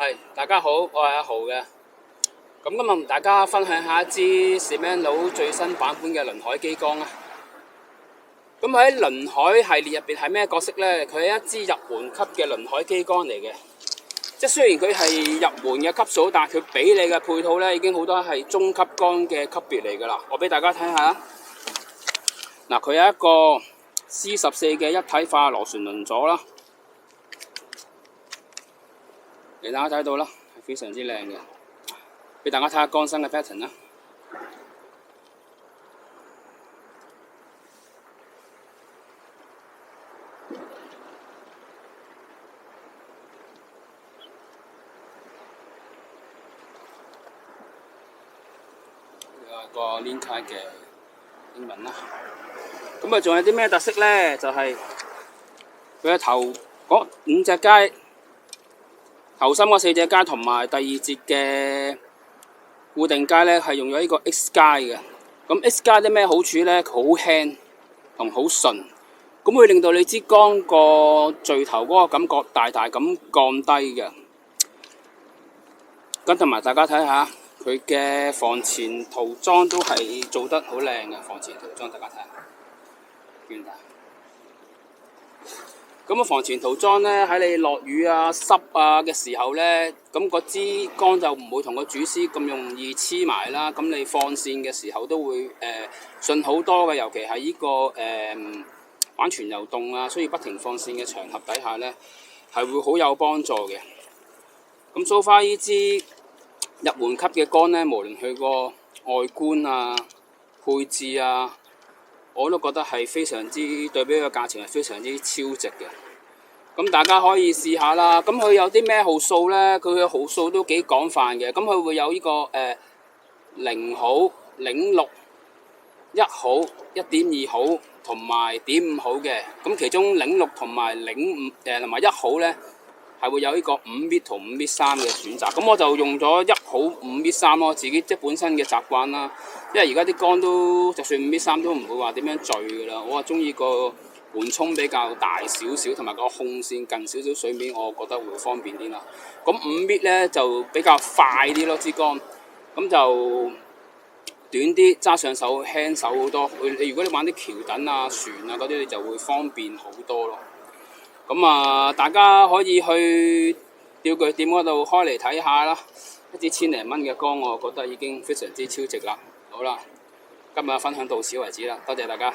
係，大家好，我係阿豪嘅。咁今日同大家分享下一支 Shimano 最新版本嘅輪海機缸啊。咁喺輪海系列入邊係咩角色呢？佢係一支入門級嘅輪海機缸嚟嘅。即係雖然佢係入門嘅級數，但係佢俾你嘅配套呢已經好多係中級缸嘅級別嚟噶啦。我俾大家睇下。嗱，佢有一個 C14嘅一體化螺旋輪座啦。嚟大家睇到啦，係非常之靚嘅。俾大家睇下缸身嘅 pattern 啦。有個 Linkai 嘅英文啦。咁啊，仲有啲咩特色咧？就係佢嘅頭嗰5隻階。頭心嗰4隻階同埋第2節嘅固定階咧，係用咗呢個 X 階嘅。咁 X 階啲咩好處咧？佢好輕同好順，咁會令到你支缸個墜頭嗰個感覺大大咁降低嘅。咁同埋大家睇下佢嘅防纏塗裝都係做得好靚嘅，防纏塗裝大家睇下，見大。咁啊，防纏塗裝咧，喺你落雨啊、濕啊嘅時候咧，咁嗰支缸就唔會同個主絲咁容易黐埋啦。咁你放線嘅時候都會順好多嘅，尤其係呢個反旋游動啊，需要不停放線嘅場合底下咧，係會好有幫助嘅。咁so far呢支入門級嘅缸咧，無論佢個外觀啊、配置啊，我都覺得係非常之對比個價錢係非常之超值嘅。咁大家可以試下啦。咁佢有啲咩號數呢？佢嘅號數都幾廣泛嘅。咁佢會有呢個0號、06、1號、1.2號同埋0.5號嘅。咁其中06同埋05同埋1號呢，係會有呢個5米同5米3嘅選擇。咁我就用咗1號5米3咯，自己即係本身嘅習慣啦。因為而家啲缸都就算5米3都唔會話點樣墜噶啦。我係中意個緩衝比較大少少，同埋個控線近少少水面，我覺得會方便啲啦。咁5米咧就比較快啲咯，支缸咁就短啲，揸上手輕手好多。如果你玩啲橋躉啊、船啊嗰啲，你就會方便好多咯。咁啊，大家可以去釣具店嗰度開嚟睇下啦。一支1000零蚊嘅缸，我覺得已經非常之超值啦。好啦，今日分享到此為止啦，多謝大家。